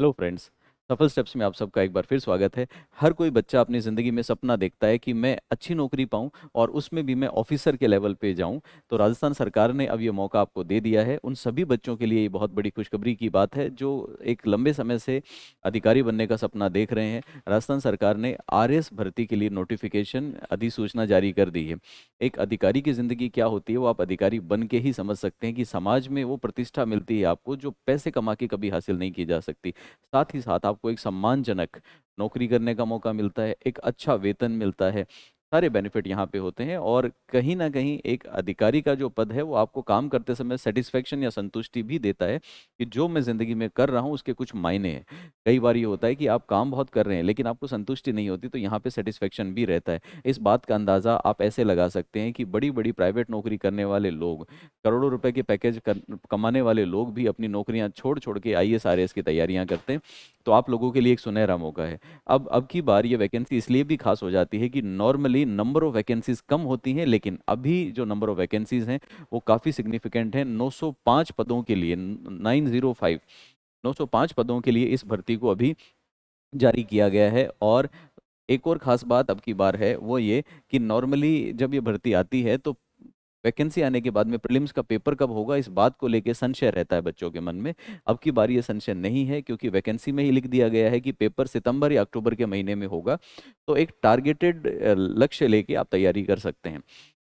Hello friends. सफल steps में आप सबका एक बार फिर स्वागत है। हर कोई बच्चा अपनी ज़िंदगी में सपना देखता है कि मैं अच्छी नौकरी पाऊं और उसमें भी मैं ऑफिसर के लेवल पे जाऊं। तो राजस्थान सरकार ने अब ये मौका आपको दे दिया है। उन सभी बच्चों के लिए ये बहुत बड़ी खुशखबरी की बात है जो एक लंबे समय से अधिकारी बनने का सपना देख रहे हैं। राजस्थान सरकार ने आरएएस भर्ती के लिए नोटिफिकेशन अधिसूचना जारी कर दी है। एक अधिकारी की ज़िंदगी क्या होती है वो आप अधिकारी बन के ही समझ सकते हैं कि समाज में वो प्रतिष्ठा मिलती है आपको जो पैसे कमा के कभी हासिल नहीं की जा सकती। साथ ही साथ आपको एक सम्मानजनक नौकरी करने का मौका मिलता है, एक अच्छा वेतन मिलता है। सारे बेनिफिट यहाँ पे होते हैं और कहीं ना कहीं एक अधिकारी का जो पद है वो आपको काम करते समय सेटिस्फेक्शन या संतुष्टि भी देता है कि जो मैं ज़िंदगी में कर रहा हूँ उसके कुछ मायने हैं। कई बार ये होता है कि आप काम बहुत कर रहे हैं लेकिन आपको संतुष्टि नहीं होती, तो यहाँ पे सेटिस्फेक्शन भी रहता है। इस बात का अंदाज़ा आप ऐसे लगा सकते हैं कि बड़ी बड़ी प्राइवेट नौकरी करने वाले लोग, करोड़ों रुपए के कमाने वाले लोग भी अपनी नौकरियां छोड़ छोड़ के आईएएस आरएएस की तैयारियां करते हैं। तो आप लोगों के लिए एक सुनहरा मौका है। अब की बार ये वैकेंसी इसलिए भी खास हो जाती है कि नॉर्मली नंबर ऑफ वैकेंसीज कम होती हैं, लेकिन अभी जो नंबर ऑफ वैकेंसीज हैं वो काफ़ी सिग्निफिकेंट है। 905 पदों के लिए, 905 905 पदों के लिए इस भर्ती को अभी जारी किया गया है। और एक और खास बात अब की बार है वो ये कि नॉर्मली जब ये भर्ती आती है तो वैकेंसी आने के बाद में प्रीलिम्स का पेपर कब होगा इस बात को लेके संशय रहता है बच्चों के मन में। अब की बार ये संशय नहीं है क्योंकि वैकेंसी में ही लिख दिया गया है कि पेपर सितंबर या अक्टूबर के महीने में होगा। तो एक टारगेटेड लक्ष्य लेके आप तैयारी कर सकते हैं।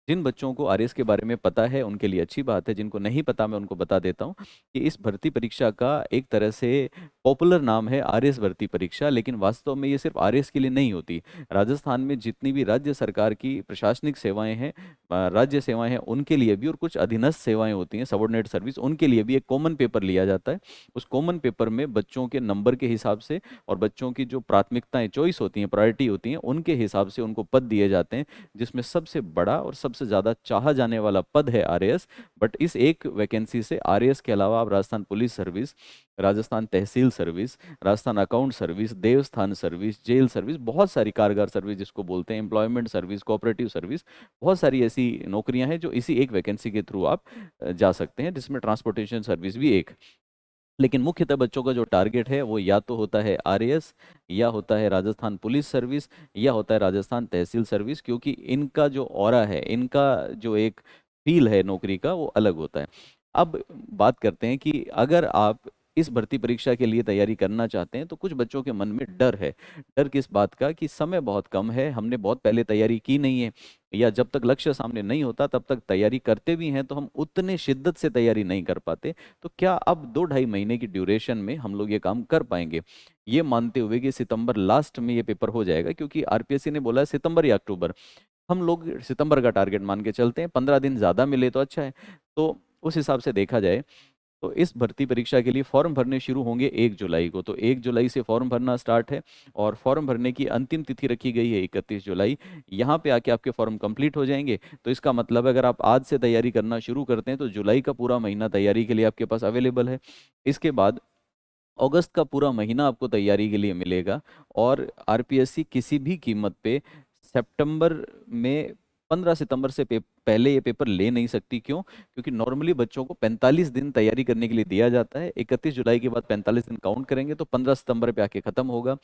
जिन बच्चों को आरएएस के बारे में पता है उनके लिए अच्छी बात है, जिनको नहीं पता मैं उनको बता देता हूँ कि इस भर्ती परीक्षा का एक तरह से पॉपुलर नाम है आरएएस भर्ती परीक्षा, लेकिन वास्तव में ये सिर्फ आरएएस के लिए नहीं होती। राजस्थान में जितनी भी राज्य सरकार की प्रशासनिक सेवाएं हैं, राज्य सेवाएं हैं, उनके लिए भी और कुछ अधीनस्थ सेवाएं होती हैं, सबऑर्डिनेट सर्विस, उनके लिए भी एक कॉमन पेपर लिया जाता है। उस कॉमन पेपर में बच्चों के नंबर के हिसाब से और बच्चों की जो प्राथमिकताएं चॉइस होती हैं, प्रायोरिटी होती हैं, उनके हिसाब से उनको पद दिए जाते हैं, जिसमें सबसे बड़ा और सबसे ज़्यादा चाहा जाने वाला पद है आरएएस। बट इस एक वैकेंसी से आरएएस के अलावा आप राजस्थान पुलिस सर्विस, राजस्थान तहसील सर्विस, राजस्थान अकाउंट सर्विस, देवस्थान सर्विस, जेल सर्विस, बहुत सारी कारगर सर्विस जिसको बोलते हैं, एम्प्लॉयमेंट सर्विस, कोऑपरेटिव सर्विस, बहुत सारी ऐसी नौकरियां हैं जो इसी एक वैकेंसी के थ्रू आप जा सकते हैं, जिसमें ट्रांसपोर्टेशन सर्विस भी एक। लेकिन मुख्यतः बच्चों का जो टारगेट है वो या तो होता है आरएएस, या होता है राजस्थान पुलिस सर्विस, या होता है राजस्थान तहसील सर्विस, क्योंकि इनका जो ऑरा है, इनका जो एक फील है नौकरी का वो अलग होता है। अब बात करते हैं कि अगर आप इस भर्ती परीक्षा के लिए तैयारी करना चाहते हैं तो कुछ बच्चों के मन में डर है। डर किस बात का कि समय बहुत कम है, हमने बहुत पहले तैयारी की नहीं है, या जब तक लक्ष्य सामने नहीं होता तब तक तैयारी करते भी हैं तो हम उतने शिद्दत से तैयारी नहीं कर पाते। तो क्या अब 2-2.5 महीने की ड्यूरेशन में हम लोग ये काम कर पाएंगे, ये मानते हुए कि सितंबर लास्ट में ये पेपर हो जाएगा, क्योंकि आरपीएससी ने बोला है सितंबर या अक्टूबर, हम लोग सितंबर का टारगेट मान के चलते हैं, 15 दिन ज़्यादा मिले तो अच्छा है। तो उस हिसाब से देखा जाए तो इस भर्ती परीक्षा के लिए फॉर्म भरने शुरू होंगे 1 जुलाई को, तो 1 जुलाई से फॉर्म भरना स्टार्ट है। और फॉर्म भरने की अंतिम तिथि रखी गई है 31 जुलाई। यहाँ पे आके आपके फॉर्म कंप्लीट हो जाएंगे। तो इसका मतलब है अगर आप आज से तैयारी करना शुरू करते हैं तो जुलाई का पूरा महीना तैयारी के लिए आपके पास अवेलेबल है। इसके बाद अगस्त का पूरा महीना आपको तैयारी के लिए मिलेगा। और आरपीएससी किसी भी कीमत पे सितंबर में 15 सितंबर से पहले ये पेपर ले नहीं सकती। क्यों? क्योंकि नॉर्मली बच्चों को 45 दिन तैयारी करने के लिए दिया जाता है। 31 जुलाई के बाद 45 दिन काउंट करेंगे तो 15 सितंबर पे आके खत्म होगा।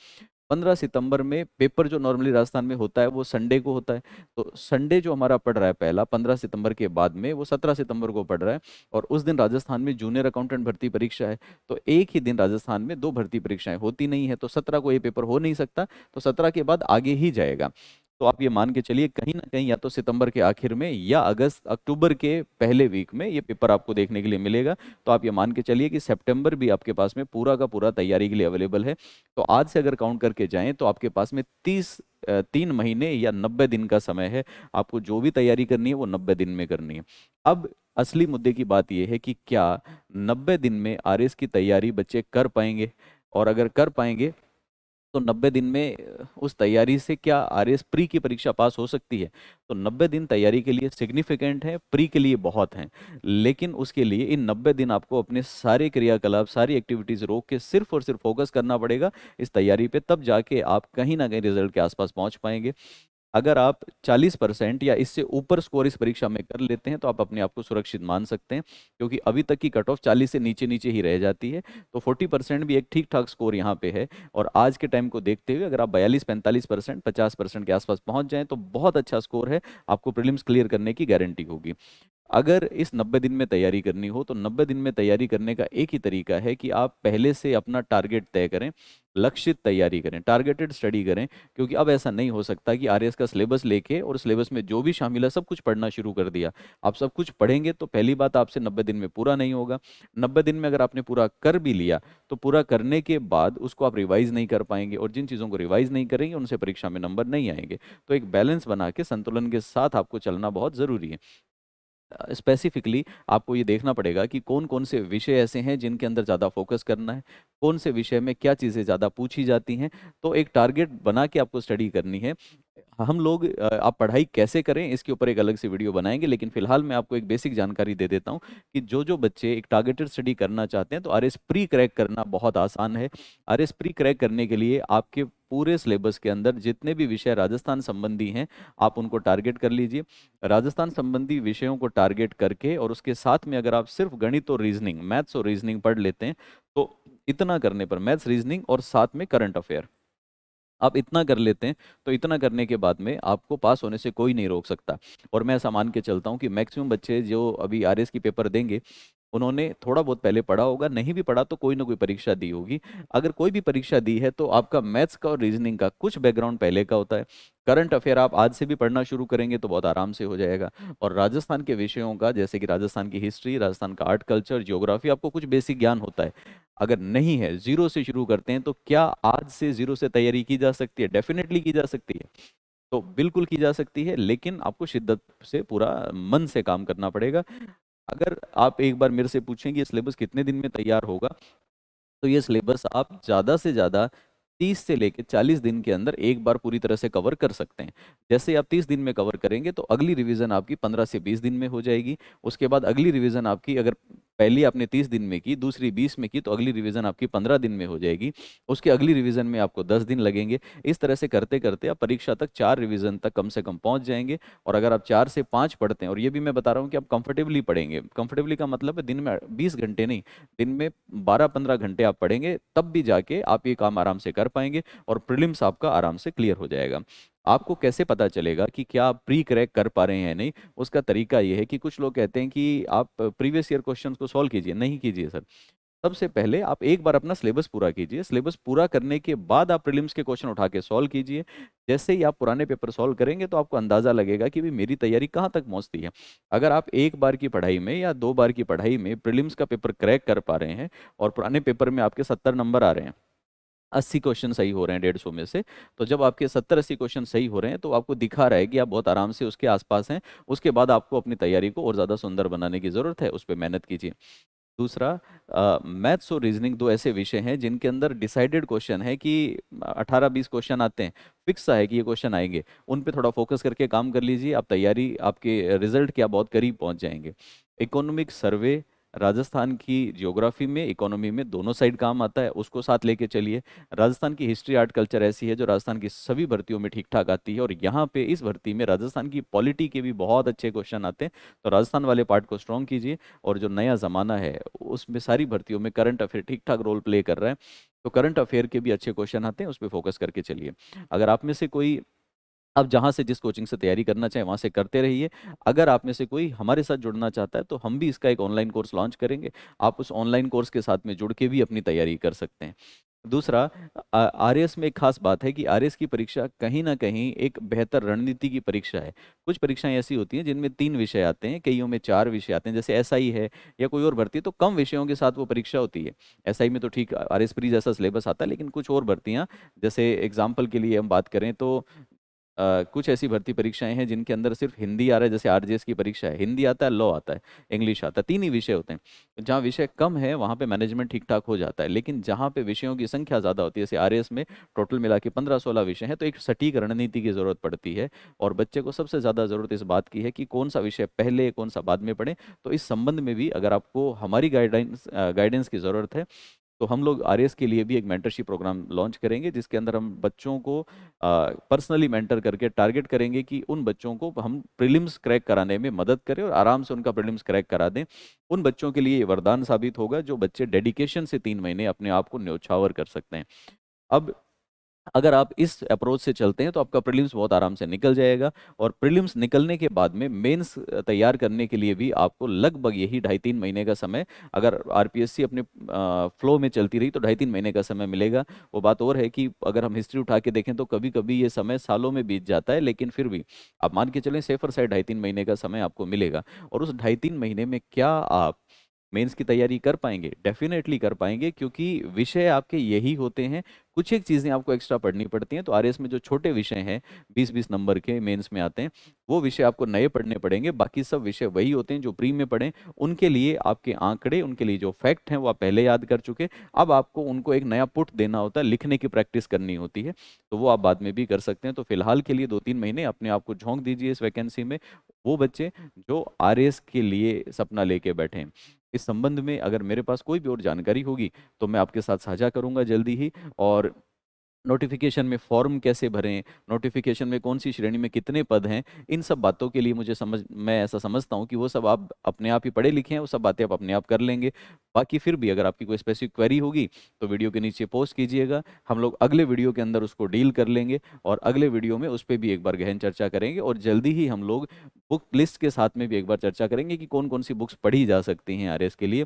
15 सितंबर में पेपर जो नॉर्मली राजस्थान में होता है वो संडे को होता है। तो संडे जो हमारा पड़ रहा है पहला 15 सितंबर के बाद में, वो 17 सितंबर को पड़ रहा है। और उस दिन राजस्थान में जूनियर अकाउंटेंट भर्ती परीक्षा है। तो एक ही दिन राजस्थान में दो भर्ती परीक्षाएं होती नहीं है, तो 17 को ये पेपर हो नहीं सकता। तो 17 के बाद आगे ही जाएगा। तो आप ये मान के चलिए कहीं ना कहीं या तो सितंबर के आखिर में या अगस्त अक्टूबर के पहले वीक में ये पेपर आपको देखने के लिए मिलेगा। तो आप ये मान के चलिए कि सितंबर भी आपके पास में पूरा का पूरा तैयारी के लिए अवेलेबल है। तो आज से अगर काउंट करके जाएं तो आपके पास में 3 महीने या 90 दिन का समय है। आपको जो भी तैयारी करनी है वो 90 दिन में करनी है। अब असली मुद्दे की बात यह है कि क्या 90 दिन में आरएस की तैयारी बच्चे कर पाएंगे? और अगर कर पाएंगे तो 90 दिन में उस तैयारी से क्या आरएस प्री की परीक्षा पास हो सकती है? तो 90 दिन तैयारी के लिए सिग्निफिकेंट है, प्री के लिए बहुत हैं। लेकिन उसके लिए इन 90 दिन आपको अपने सारे क्रियाकलाप, सारी एक्टिविटीज रोक के सिर्फ और सिर्फ फोकस करना पड़ेगा इस तैयारी पे, तब जाके आप कहीं ना कहीं रिजल्ट के आसपास पहुंच पाएंगे। अगर आप 40% या इससे ऊपर स्कोर इस परीक्षा में कर लेते हैं तो आप अपने आप को सुरक्षित मान सकते हैं, क्योंकि अभी तक की कट ऑफ 40 से नीचे नीचे ही रह जाती है। तो 40% भी एक ठीक ठाक स्कोर यहाँ पे है। और आज के टाइम को देखते हुए अगर आप 42-45%, 50% के आसपास पहुंच जाएं तो बहुत अच्छा स्कोर है, आपको प्रीलिम्स क्लियर करने की गारंटी होगी। अगर इस 90 दिन में तैयारी करनी हो तो 90 दिन में तैयारी करने का एक ही तरीका है कि आप पहले से अपना टारगेट तय करें, लक्षित तैयारी करें, टारगेटेड स्टडी करें। क्योंकि अब ऐसा नहीं हो सकता कि आरएस का सिलेबस लेके और सिलेबस में जो भी शामिल है सब कुछ पढ़ना शुरू कर दिया। आप सब कुछ पढ़ेंगे तो पहली बात आपसे 90 दिन में पूरा नहीं होगा। 90 दिन में अगर आपने पूरा कर भी लिया तो पूरा करने के बाद उसको आप रिवाइज नहीं कर पाएंगे, और जिन चीज़ों को रिवाइज नहीं करेंगे उनसे परीक्षा में नंबर नहीं आएंगे। तो एक बैलेंस बना के संतुलन के साथ आपको चलना बहुत ज़रूरी है। स्पेसिफिकली आपको ये देखना पड़ेगा कि कौन कौन से विषय ऐसे हैं जिनके अंदर ज़्यादा फोकस करना है, कौन से विषय में क्या चीज़ें ज़्यादा पूछी जाती हैं। तो एक टारगेट बना के आपको स्टडी करनी है। हम लोग आप पढ़ाई कैसे करें इसके ऊपर एक अलग से वीडियो बनाएंगे, लेकिन फिलहाल मैं आपको एक बेसिक जानकारी दे देता हूं कि जो जो बच्चे एक टारगेटेड स्टडी करना चाहते हैं तो आरएस प्री क्रैक करना बहुत आसान है। आरएस प्री क्रैक करने के लिए आपके पूरे सिलेबस के अंदर जितने भी विषय राजस्थान संबंधी हैं आप उनको टारगेट कर लीजिए। राजस्थान संबंधी विषयों को टारगेट करके और उसके साथ में अगर आप सिर्फ गणित और रीजनिंग, मैथ्स और रीजनिंग पढ़ लेते हैं तो इतना करने पर, मैथ्स रीजनिंग और साथ में करंट अफेयर, आप इतना कर लेते हैं तो इतना करने के बाद में आपको पास होने से कोई नहीं रोक सकता। और मैं ऐसा मान के चलता हूँ कि मैक्सिमम बच्चे जो अभी आरएस की पेपर देंगे उन्होंने थोड़ा बहुत पहले पढ़ा होगा, नहीं भी पढ़ा तो कोई ना कोई परीक्षा दी होगी। अगर कोई भी परीक्षा दी है तो आपका मैथ्स का और रीजनिंग का कुछ बैकग्राउंड पहले का होता है। करंट अफेयर आप आज से भी पढ़ना शुरू करेंगे तो बहुत आराम से हो जाएगा। और राजस्थान के विषयों का, जैसे कि राजस्थान की हिस्ट्री, राजस्थान का आर्ट कल्चर, ज्योग्राफी, आपको कुछ बेसिक ज्ञान होता है। अगर नहीं है, जीरो से शुरू करते हैं, तो क्या आज से जीरो से तैयारी की जा सकती है? डेफिनेटली की जा सकती है। तो बिल्कुल की जा सकती है, लेकिन आपको शिद्दत से, पूरा मन से काम करना पड़ेगा। अगर आप एक बार मेरे से पूछें कि ये सिलेबस कितने दिन में तैयार होगा, तो ये सिलेबस आप ज़्यादा से ज़्यादा 30 से लेकर 40 दिन के अंदर एक बार पूरी तरह से कवर कर सकते हैं। जैसे आप 30 दिन में कवर करेंगे तो अगली रिवीजन आपकी 15 से 20 दिन में हो जाएगी। उसके बाद अगली रिवीजन आपकी, अगर पहली आपने 30 दिन में की, दूसरी 20 में की, तो अगली रिवीजन आपकी 15 दिन में हो जाएगी। उसके अगली रिवीजन में आपको 10 दिन लगेंगे। इस तरह से करते करते आप परीक्षा तक 4 रिवीजन तक कम से कम पहुंच जाएंगे। और अगर आप 4 से 5 पढ़ते हैं, और ये भी मैं बता रहा हूँ कि आप कंफर्टेबली पढ़ेंगे, कंफर्टेबली का मतलब है दिन में 20 घंटे नहीं, दिन में 12-15 घंटे आप पढ़ेंगे, तब भी जाके आप ये काम आराम से कर पाएंगे और प्रीलिम्स आपका आराम से क्लियर हो जाएगा। आपको कैसे पता चलेगा कि क्या आप प्री क्रैक कर पा रहे हैं या नहीं? उसका तरीका ये है कि कुछ लोग कहते हैं कि आप प्रीवियस ईयर क्वेश्चंस को सॉल्व कीजिए। नहीं कीजिए सर। सबसे पहले आप एक बार अपना सिलेबस पूरा कीजिए, सिलेबस पूरा करने के बाद आप प्रीलिम्स के क्वेश्चन उठा के सॉल्व कीजिए। जैसे ही आप पुराने पेपर सॉल्व करेंगे तो आपको अंदाजा लगेगा कि भाई मेरी तैयारी कहाँ तक पहुंचती है। अगर आप एक बार की पढ़ाई में या 2 बार की पढ़ाई में प्रीलिम्स का पेपर क्रैक कर पा रहे हैं और पुराने पेपर में आपके 70 नंबर आ रहे हैं, 80 क्वेश्चन सही हो रहे हैं 150 में से, तो जब आपके 70-80 क्वेश्चन सही हो रहे हैं तो आपको दिखा रहा है कि आप बहुत आराम से उसके आसपास हैं। उसके बाद आपको अपनी तैयारी को और ज़्यादा सुंदर बनाने की ज़रूरत है, उस पर मेहनत कीजिए। दूसरा, मैथ्स और रीजनिंग दो ऐसे विषय हैं जिनके अंदर डिसाइडेड क्वेश्चन है कि 18-20 क्वेश्चन आते हैं, फिक्स सा है कि ये क्वेश्चन आएंगे। उन पे थोड़ा फोकस करके काम कर लीजिए, आप तैयारी, आपके रिजल्ट के आप बहुत करीब पहुंच जाएंगे। इकोनॉमिक सर्वे, राजस्थान की ज्योग्राफी में, इकोनॉमी में, दोनों साइड काम आता है, उसको साथ लेके चलिए। राजस्थान की हिस्ट्री आर्ट कल्चर ऐसी है जो राजस्थान की सभी भर्तियों में ठीक ठाक आती है, और यहाँ पे इस भर्ती में राजस्थान की पॉलिटी के भी बहुत अच्छे क्वेश्चन आते हैं। तो राजस्थान वाले पार्ट को स्ट्रॉन्ग कीजिए। और जो नया ज़माना है उसमें सारी भर्तियों में करंट अफेयर ठीक ठाक रोल प्ले कर रहा है, तो करंट अफेयर के भी अच्छे क्वेश्चन आते हैं, उस पर फोकस करके चलिए। अगर आप में से कोई, आप जहाँ से जिस कोचिंग से तैयारी करना चाहें वहाँ से करते रहिए। अगर आप में से कोई हमारे साथ जुड़ना चाहता है तो हम भी इसका एक ऑनलाइन कोर्स लॉन्च करेंगे, आप उस ऑनलाइन कोर्स के साथ में जुड़ के भी अपनी तैयारी कर सकते हैं। दूसरा, आरएस में एक खास बात है कि आरएस की परीक्षा कहीं ना कहीं एक बेहतर रणनीति की परीक्षा है। कुछ परीक्षाएं ऐसी होती हैं जिनमें 3 विषय आते हैं, कईयों में 4 विषय आते हैं, जैसे एसआई है या कोई और भर्ती है, तो कम विषयों के साथ वो परीक्षा होती है। एसआई में तो ठीक आरएस प्री जैसा सिलेबस आता है, लेकिन कुछ और भर्तियां, जैसे एग्जाम्पल के लिए हम बात करें तो कुछ ऐसी भर्ती परीक्षाएं हैं जिनके अंदर सिर्फ हिंदी आ रहा है, जैसे आरजेएस की परीक्षा है, हिंदी आता है, लॉ आता है, इंग्लिश आता है, 3 ही विषय होते हैं। जहाँ विषय कम है वहाँ पे मैनेजमेंट ठीक ठाक हो जाता है, लेकिन जहाँ पे विषयों की संख्या ज़्यादा होती है, जैसे आरएएस में टोटल मिला के 15-16 विषय हैं, तो एक सटीक रणनीति की ज़रूरत पड़ती है। और बच्चे को सबसे ज़्यादा ज़रूरत इस बात की है कि कौन सा विषय पहले कौन सा बाद में पढ़े। तो इस संबंध में भी अगर आपको हमारी गाइडेंस गाइडेंस की ज़रूरत है तो हम लोग आरएएस के लिए भी एक मेंटरशिप प्रोग्राम लॉन्च करेंगे, जिसके अंदर हम बच्चों को पर्सनली मेंटर करके टारगेट करेंगे कि उन बच्चों को हम प्रीलिम्स क्रैक कराने में मदद करें और आराम से उनका प्रीलिम्स क्रैक करा दें। उन बच्चों के लिए ये वरदान साबित होगा जो बच्चे डेडिकेशन से 3 महीने अपने आप को न्योछावर कर सकते हैं। अब अगर आप इस अप्रोच से चलते हैं तो आपका प्रीलिम्स बहुत आराम से निकल जाएगा, और प्रीलिम्स निकलने के बाद में मेंस तैयार करने के लिए भी आपको लगभग यही 2.5-3 महीने का समय, अगर आरपीएससी अपने फ्लो में चलती रही तो 2.5-3 महीने का समय मिलेगा। वो बात और है कि अगर हम हिस्ट्री उठा के देखें तो कभी कभी ये समय सालों में बीत जाता है, लेकिन फिर भी आप मान के चलें सेफर साइड 2.5-3 महीने का समय आपको मिलेगा। और उस 2.5-3 महीने में क्या आप मेंस की तैयारी कर पाएंगे? डेफिनेटली कर पाएंगे, क्योंकि विषय आपके यही होते हैं। कुछ एक चीज़ें आपको एक्स्ट्रा पढ़नी पड़ती हैं, तो आरएस में जो छोटे विषय हैं 20-20 नंबर के मेंस में आते हैं, वो विषय आपको नए पढ़ने पड़ेंगे। बाकी सब विषय वही होते हैं जो प्री में पढ़े। उनके लिए आपके आंकड़े, उनके लिए जो फैक्ट हैं वो आप पहले याद कर चुके। अब आपको उनको एक नया पुट देना होता है, लिखने की प्रैक्टिस करनी होती है, तो वो आप बाद में भी कर सकते हैं। तो फिलहाल के लिए 2-3 महीने अपने आप को झोंक दीजिए इस वैकेंसी में, वो बच्चे जो आरएस के लिए सपना लेके बैठे हैं। इस संबंध में अगर मेरे पास कोई भी और जानकारी होगी तो मैं आपके साथ साझा करूंगा जल्दी ही। और नोटिफिकेशन में फॉर्म कैसे भरें, नोटिफिकेशन में कौन सी श्रेणी में कितने पद हैं, इन सब बातों के लिए मैं ऐसा समझता हूँ कि वो सब आप अपने आप ही पढ़े लिखे हैं, वो सब बातें आप अपने आप कर लेंगे। बाकी फिर भी अगर आपकी कोई स्पेसिफिक क्वेरी होगी तो वीडियो के नीचे पोस्ट कीजिएगा, हम लोग अगले वीडियो के अंदर उसको डील कर लेंगे, और अगले वीडियो में उस पर भी एक बार गहन चर्चा करेंगे। और जल्दी ही हम लोग बुक लिस्ट के साथ में भी एक बार चर्चा करेंगे कि कौन कौन सी बुक्स पढ़ी जा सकती हैं आरएस के लिए।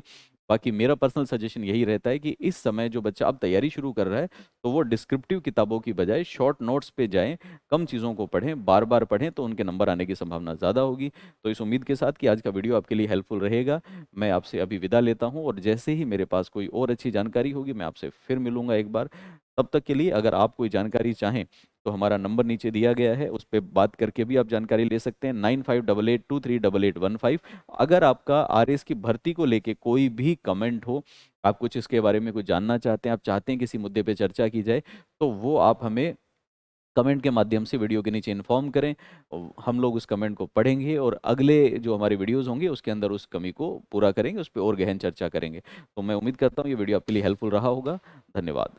बाकी मेरा पर्सनल सजेशन यही रहता है कि इस समय जो बच्चा अब तैयारी शुरू कर रहा है, तो वो डिस्क्रिप्टिव किताबों की बजाय शॉर्ट नोट्स पे जाएं, कम चीज़ों को पढ़ें, बार बार पढ़ें, तो उनके नंबर आने की संभावना ज़्यादा होगी। तो इस उम्मीद के साथ कि आज का वीडियो आपके लिए हेल्पफुल रहेगा, मैं आपसे अभी विदा लेता हूं, और जैसे ही मेरे पास कोई और अच्छी जानकारी होगी मैं आपसे फिर मिलूंगा एक बार। तब तक के लिए अगर आप कोई जानकारी चाहें तो हमारा नंबर नीचे दिया गया है, उस पर बात करके भी आप जानकारी ले सकते हैं, 9588238815। अगर आपका आरएस की भर्ती को लेके कोई भी कमेंट हो, आप कुछ इसके बारे में कुछ जानना चाहते हैं, आप चाहते हैं किसी मुद्दे पे चर्चा की जाए, तो वो आप हमें कमेंट के माध्यम से वीडियो के नीचे इन्फॉर्म करें। हम लोग उस कमेंट को पढ़ेंगे और अगले जो हमारे वीडियोस होंगे उसके अंदर उस कमी को पूरा करेंगे, उस पर और गहन चर्चा करेंगे। तो मैं उम्मीद करता हूँ ये वीडियो आपके लिए हेल्पफुल रहा होगा। धन्यवाद।